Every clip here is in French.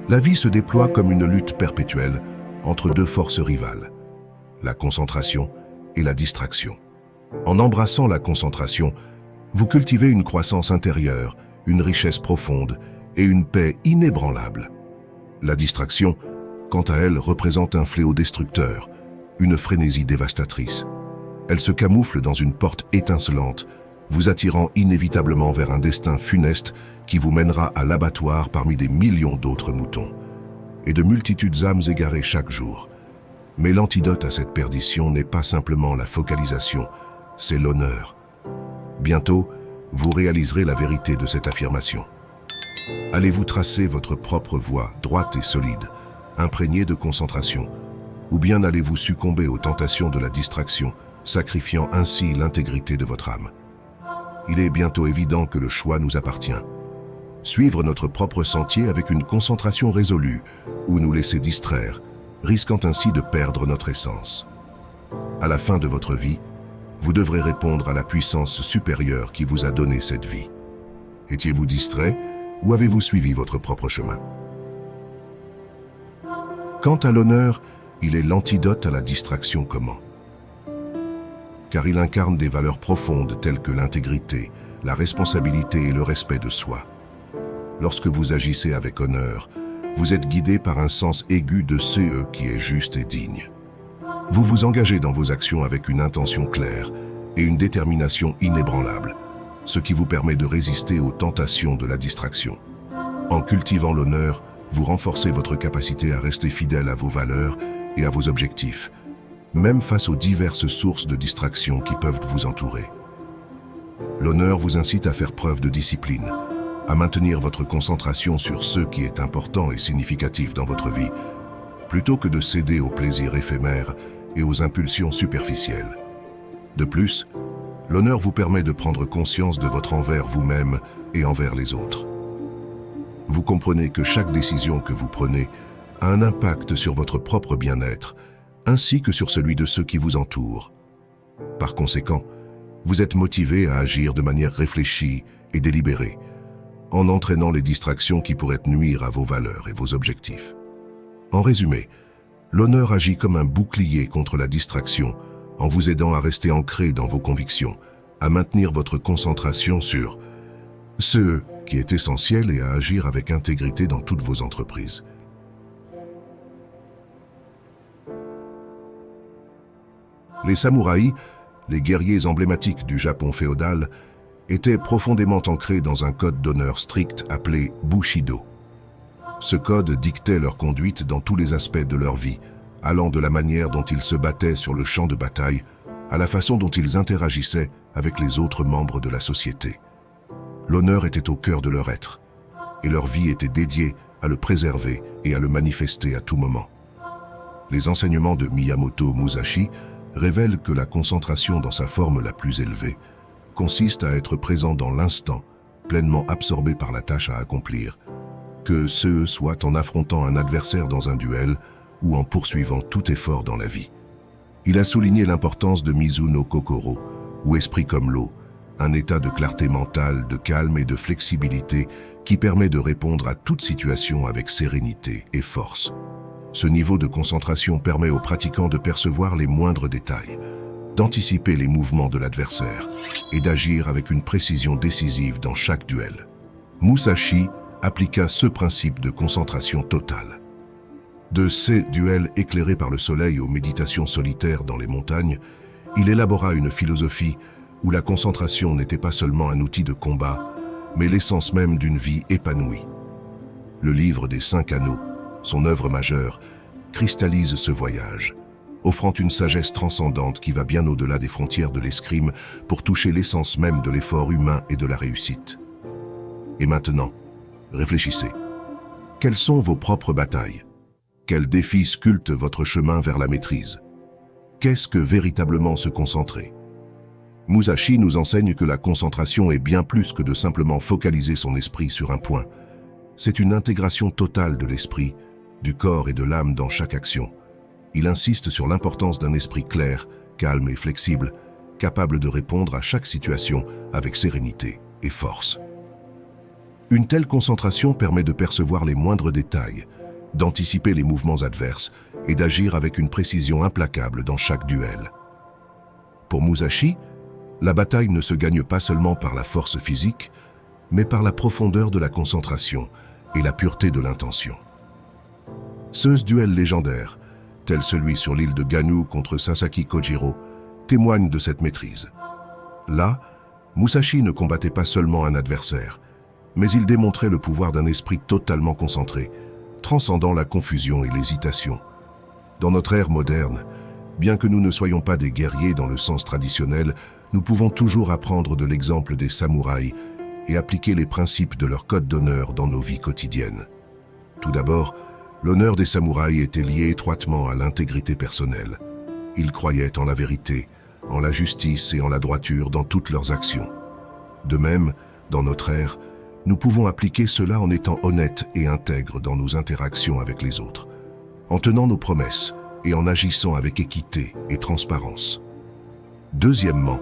La vie se déploie comme une lutte perpétuelle entre deux forces rivales, la concentration et la distraction. En embrassant la concentration, vous cultivez une croissance intérieure, une richesse profonde et une paix inébranlable. La distraction, quant à elle, représente un fléau destructeur, une frénésie dévastatrice. Elle se camoufle dans une porte étincelante, vous attirant inévitablement vers un destin funeste qui vous mènera à l'abattoir parmi des millions d'autres moutons, et de multitudes âmes égarées chaque jour. Mais l'antidote à cette perdition n'est pas simplement la focalisation, c'est l'honneur. Bientôt, vous réaliserez la vérité de cette affirmation. Allez-vous tracer votre propre voie, droite et solide, imprégnée de concentration, ou bien allez-vous succomber aux tentations de la distraction, sacrifiant ainsi l'intégrité de votre âme? Il est bientôt évident que le choix nous appartient. Suivre notre propre sentier avec une concentration résolue, ou nous laisser distraire, risquant ainsi de perdre notre essence. À la fin de votre vie, vous devrez répondre à la puissance supérieure qui vous a donné cette vie. Étiez-vous distrait ou avez-vous suivi votre propre chemin? Quant à l'honneur, il est l'antidote à la distraction comment? Car il incarne des valeurs profondes telles que l'intégrité, la responsabilité et le respect de soi. Lorsque vous agissez avec honneur, vous êtes guidé par un sens aigu de ce qui est juste et digne. Vous vous engagez dans vos actions avec une intention claire et une détermination inébranlable, ce qui vous permet de résister aux tentations de la distraction. En cultivant l'honneur, vous renforcez votre capacité à rester fidèle à vos valeurs et à vos objectifs, même face aux diverses sources de distraction qui peuvent vous entourer. L'honneur vous incite à faire preuve de discipline, à maintenir votre concentration sur ce qui est important et significatif dans votre vie, plutôt que de céder aux plaisirs éphémères et aux impulsions superficielles. De plus, l'honneur vous permet de prendre conscience de votre envers vous-même et envers les autres. Vous comprenez que chaque décision que vous prenez a un impact sur votre propre bien-être, ainsi que sur celui de ceux qui vous entourent. Par conséquent, vous êtes motivé à agir de manière réfléchie et délibérée, en entraînant les distractions qui pourraient nuire à vos valeurs et vos objectifs. En résumé, l'honneur agit comme un bouclier contre la distraction en vous aidant à rester ancré dans vos convictions, à maintenir votre concentration sur ce qui est essentiel et à agir avec intégrité dans toutes vos entreprises. Les samouraïs, les guerriers emblématiques du Japon féodal, étaient profondément ancrés dans un code d'honneur strict appelé Bushido. Ce code dictait leur conduite dans tous les aspects de leur vie, allant de la manière dont ils se battaient sur le champ de bataille à la façon dont ils interagissaient avec les autres membres de la société. L'honneur était au cœur de leur être, et leur vie était dédiée à le préserver et à le manifester à tout moment. Les enseignements de Miyamoto Musashi révèlent que la concentration dans sa forme la plus élevée consiste à être présent dans l'instant, pleinement absorbé par la tâche à accomplir, que ce soit en affrontant un adversaire dans un duel ou en poursuivant tout effort dans la vie. Il a souligné l'importance de Mizuno Kokoro, ou esprit comme l'eau, un état de clarté mentale, de calme et de flexibilité qui permet de répondre à toute situation avec sérénité et force. Ce niveau de concentration permet aux pratiquants de percevoir les moindres détails, d'anticiper les mouvements de l'adversaire et d'agir avec une précision décisive dans chaque duel. Musashi appliqua ce principe de concentration totale. De ces duels éclairés par le soleil aux méditations solitaires dans les montagnes, il élabora une philosophie où la concentration n'était pas seulement un outil de combat, mais l'essence même d'une vie épanouie. Le livre des 5 anneaux, son œuvre majeure, cristallise ce voyage, offrant une sagesse transcendante qui va bien au-delà des frontières de l'escrime pour toucher l'essence même de l'effort humain et de la réussite. Et maintenant, réfléchissez. Quelles sont vos propres batailles? Quels défis sculptent votre chemin vers la maîtrise? Qu'est-ce que véritablement se concentrer? Musashi nous enseigne que la concentration est bien plus que de simplement focaliser son esprit sur un point. C'est une intégration totale de l'esprit, du corps et de l'âme dans chaque action. Il insiste sur l'importance d'un esprit clair, calme et flexible, capable de répondre à chaque situation avec sérénité et force. Une telle concentration permet de percevoir les moindres détails, d'anticiper les mouvements adverses et d'agir avec une précision implacable dans chaque duel. Pour Musashi, la bataille ne se gagne pas seulement par la force physique, mais par la profondeur de la concentration et la pureté de l'intention. Ce duel légendaire, tel celui sur l'île de Ganu contre Sasaki Kojiro, témoigne de cette maîtrise. Là, Musashi ne combattait pas seulement un adversaire, mais il démontrait le pouvoir d'un esprit totalement concentré, transcendant la confusion et l'hésitation. Dans notre ère moderne, bien que nous ne soyons pas des guerriers dans le sens traditionnel, nous pouvons toujours apprendre de l'exemple des samouraïs et appliquer les principes de leur code d'honneur dans nos vies quotidiennes. Tout d'abord, l'honneur des samouraïs était lié étroitement à l'intégrité personnelle. Ils croyaient en la vérité, en la justice et en la droiture dans toutes leurs actions. De même, dans notre ère, nous pouvons appliquer cela en étant honnêtes et intègres dans nos interactions avec les autres, en tenant nos promesses et en agissant avec équité et transparence. Deuxièmement,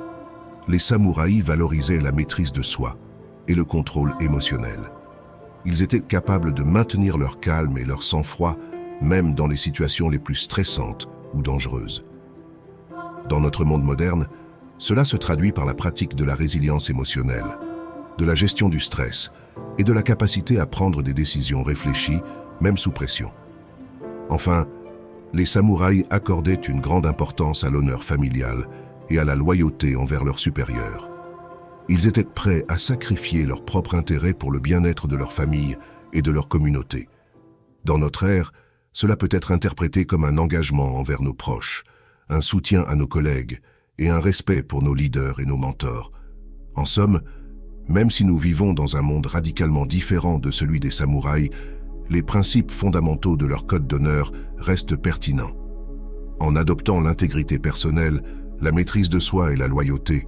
les samouraïs valorisaient la maîtrise de soi et le contrôle émotionnel. Ils étaient capables de maintenir leur calme et leur sang-froid, même dans les situations les plus stressantes ou dangereuses. Dans notre monde moderne, cela se traduit par la pratique de la résilience émotionnelle, de la gestion du stress et de la capacité à prendre des décisions réfléchies, même sous pression. Enfin, les samouraïs accordaient une grande importance à l'honneur familial et à la loyauté envers leurs supérieurs. Ils étaient prêts à sacrifier leur propre intérêt pour le bien-être de leur famille et de leur communauté. Dans notre ère, cela peut être interprété comme un engagement envers nos proches, un soutien à nos collègues et un respect pour nos leaders et nos mentors. En somme, même si nous vivons dans un monde radicalement différent de celui des samouraïs, les principes fondamentaux de leur code d'honneur restent pertinents. En adoptant l'intégrité personnelle, la maîtrise de soi et la loyauté,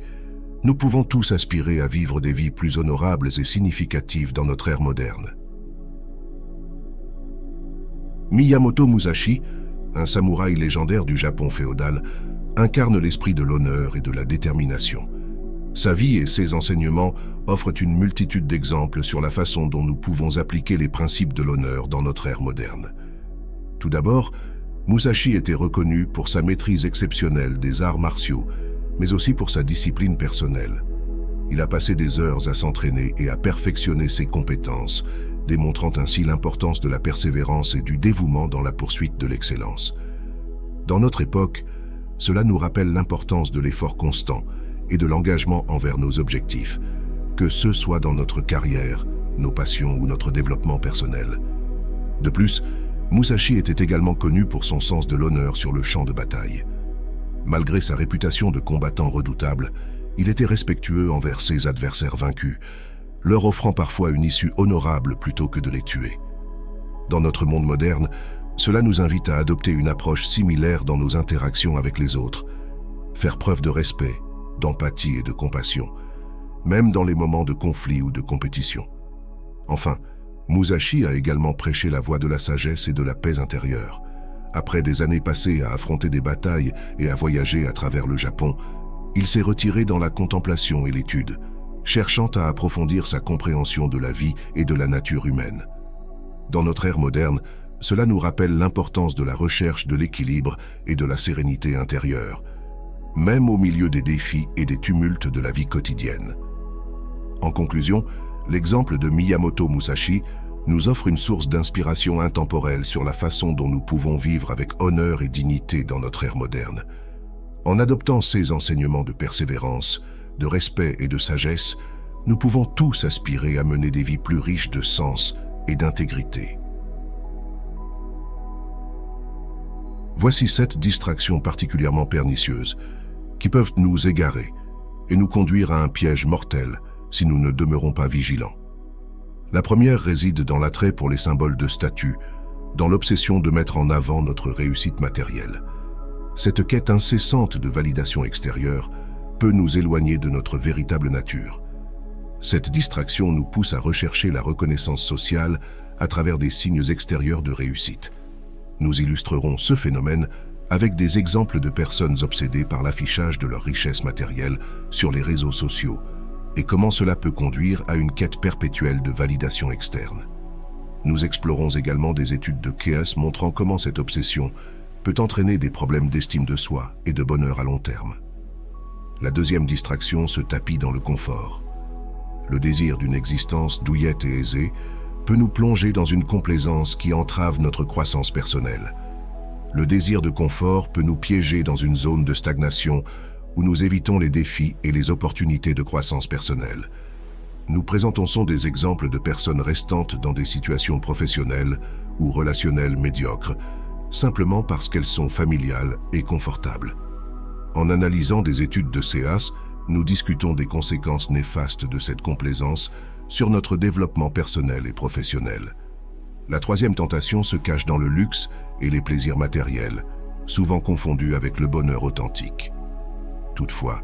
nous pouvons tous aspirer à vivre des vies plus honorables et significatives dans notre ère moderne. Miyamoto Musashi, un samouraï légendaire du Japon féodal, incarne l'esprit de l'honneur et de la détermination. Sa vie et ses enseignements offrent une multitude d'exemples sur la façon dont nous pouvons appliquer les principes de l'honneur dans notre ère moderne. Tout d'abord, Musashi était reconnu pour sa maîtrise exceptionnelle des arts martiaux, mais aussi pour sa discipline personnelle. Il a passé des heures à s'entraîner et à perfectionner ses compétences, démontrant ainsi l'importance de la persévérance et du dévouement dans la poursuite de l'excellence. Dans notre époque, cela nous rappelle l'importance de l'effort constant et de l'engagement envers nos objectifs, que ce soit dans notre carrière, nos passions ou notre développement personnel. De plus, Musashi était également connu pour son sens de l'honneur sur le champ de bataille. Malgré sa réputation de combattant redoutable, il était respectueux envers ses adversaires vaincus, leur offrant parfois une issue honorable plutôt que de les tuer. Dans notre monde moderne, cela nous invite à adopter une approche similaire dans nos interactions avec les autres, faire preuve de respect, d'empathie et de compassion, même dans les moments de conflit ou de compétition. Enfin, Musashi a également prêché la voie de la sagesse et de la paix intérieure. Après des années passées à affronter des batailles et à voyager à travers le Japon, il s'est retiré dans la contemplation et l'étude, cherchant à approfondir sa compréhension de la vie et de la nature humaine. Dans notre ère moderne, cela nous rappelle l'importance de la recherche de l'équilibre et de la sérénité intérieure, même au milieu des défis et des tumultes de la vie quotidienne. En conclusion, l'exemple de Miyamoto Musashi nous offre une source d'inspiration intemporelle sur la façon dont nous pouvons vivre avec honneur et dignité dans notre ère moderne. En adoptant ces enseignements de persévérance, de respect et de sagesse, nous pouvons tous aspirer à mener des vies plus riches de sens et d'intégrité. Voici 7 distractions particulièrement pernicieuses qui peuvent nous égarer et nous conduire à un piège mortel si nous ne demeurons pas vigilants. La première réside dans l'attrait pour les symboles de statut, dans l'obsession de mettre en avant notre réussite matérielle. Cette quête incessante de validation extérieure peut nous éloigner de notre véritable nature. Cette distraction nous pousse à rechercher la reconnaissance sociale à travers des signes extérieurs de réussite. Nous illustrerons ce phénomène avec des exemples de personnes obsédées par l'affichage de leur richesse matérielle sur les réseaux sociaux et comment cela peut conduire à une quête perpétuelle de validation externe. Nous explorons également des études de chaos montrant comment cette obsession peut entraîner des problèmes d'estime de soi et de bonheur à long terme. La deuxième distraction se tapit dans le confort. Le désir d'une existence douillette et aisée peut nous plonger dans une complaisance qui entrave notre croissance personnelle. Le désir de confort peut nous piéger dans une zone de stagnation où nous évitons les défis et les opportunités de croissance personnelle. Nous présentons des exemples de personnes restantes dans des situations professionnelles ou relationnelles médiocres, simplement parce qu'elles sont familiales et confortables. En analysant des études de CEAS, nous discutons des conséquences néfastes de cette complaisance sur notre développement personnel et professionnel. La troisième tentation se cache dans le luxe et les plaisirs matériels, souvent confondus avec le bonheur authentique. Toutefois,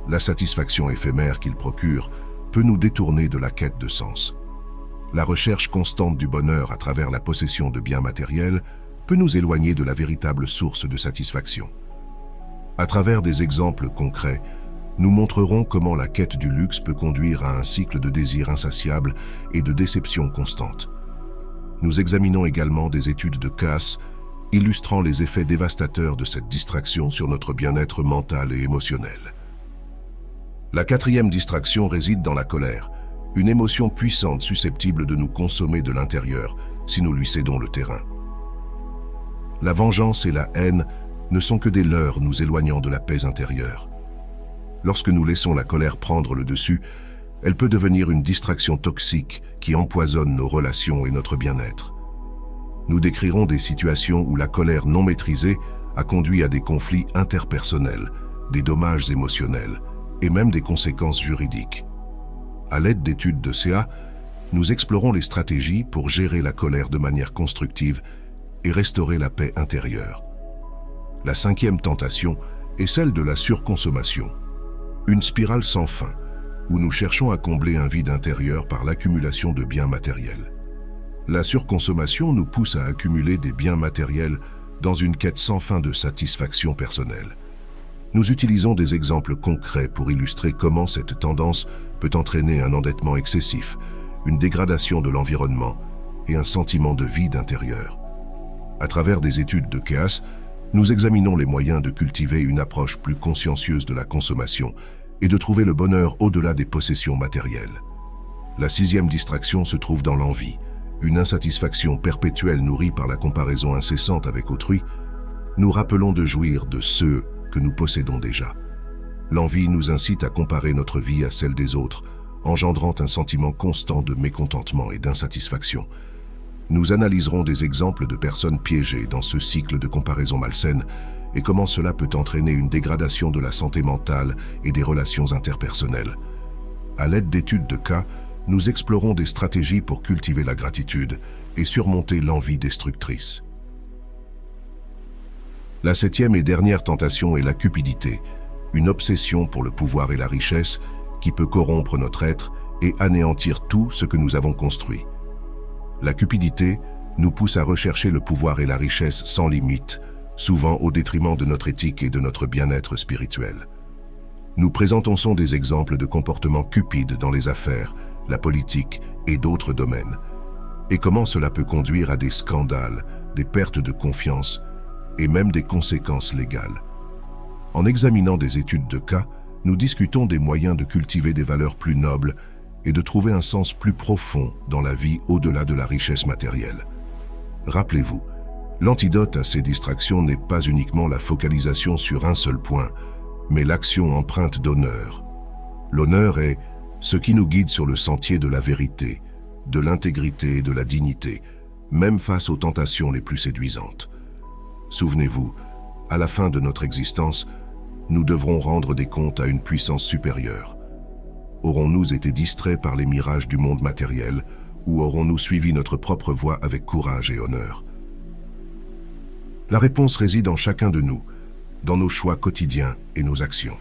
la satisfaction éphémère qu'il procure peut nous détourner de la quête de sens. La recherche constante du bonheur à travers la possession de biens matériels peut nous éloigner de la véritable source de satisfaction. À travers des exemples concrets, nous montrerons comment la quête du luxe peut conduire à un cycle de désir insatiable et de déception constante. Nous examinons également des études de CAS illustrant les effets dévastateurs de cette distraction sur notre bien-être mental et émotionnel. La quatrième distraction réside dans la colère, une émotion puissante susceptible de nous consommer de l'intérieur si nous lui cédons le terrain. La vengeance et la haine ne sont que des leurres nous éloignant de la paix intérieure. Lorsque nous laissons la colère prendre le dessus, elle peut devenir une distraction toxique qui empoisonne nos relations et notre bien-être. Nous décrirons des situations où la colère non maîtrisée a conduit à des conflits interpersonnels, des dommages émotionnels et même des conséquences juridiques. À l'aide d'études de CA, nous explorons les stratégies pour gérer la colère de manière constructive et restaurer la paix intérieure. La cinquième tentation est celle de la surconsommation, une spirale sans fin où nous cherchons à combler un vide intérieur par l'accumulation de biens matériels. La surconsommation nous pousse à accumuler des biens matériels dans une quête sans fin de satisfaction personnelle. Nous utilisons des exemples concrets pour illustrer comment cette tendance peut entraîner un endettement excessif, une dégradation de l'environnement et un sentiment de vide intérieur. À travers des études de CAS, nous examinons les moyens de cultiver une approche plus consciencieuse de la consommation et de trouver le bonheur au-delà des possessions matérielles. La sixième distraction se trouve dans l'envie, une insatisfaction perpétuelle nourrie par la comparaison incessante avec autrui. Nous rappelons de jouir de ceux que nous possédons déjà. L'envie nous incite à comparer notre vie à celle des autres, engendrant un sentiment constant de mécontentement et d'insatisfaction. Nous analyserons des exemples de personnes piégées dans ce cycle de comparaison malsaine et comment cela peut entraîner une dégradation de la santé mentale et des relations interpersonnelles. À l'aide d'études de cas, nous explorons des stratégies pour cultiver la gratitude et surmonter l'envie destructrice. La septième et dernière tentation est la cupidité, une obsession pour le pouvoir et la richesse qui peut corrompre notre être et anéantir tout ce que nous avons construit. La cupidité nous pousse à rechercher le pouvoir et la richesse sans limite, souvent au détriment de notre éthique et de notre bien-être spirituel. Nous présentons des exemples de comportements cupides dans les affaires, la politique et d'autres domaines, et comment cela peut conduire à des scandales, des pertes de confiance et même des conséquences légales. En examinant des études de cas, nous discutons des moyens de cultiver des valeurs plus nobles et de trouver un sens plus profond dans la vie au-delà de la richesse matérielle. Rappelez-vous, l'antidote à ces distractions n'est pas uniquement la focalisation sur un seul point, mais l'action empreinte d'honneur. L'honneur est ce qui nous guide sur le sentier de la vérité, de l'intégrité et de la dignité, même face aux tentations les plus séduisantes. Souvenez-vous, à la fin de notre existence, nous devrons rendre des comptes à une puissance supérieure. Aurons-nous été distraits par les mirages du monde matériel ou aurons-nous suivi notre propre voie avec courage et honneur? La réponse réside en chacun de nous, dans nos choix quotidiens et nos actions.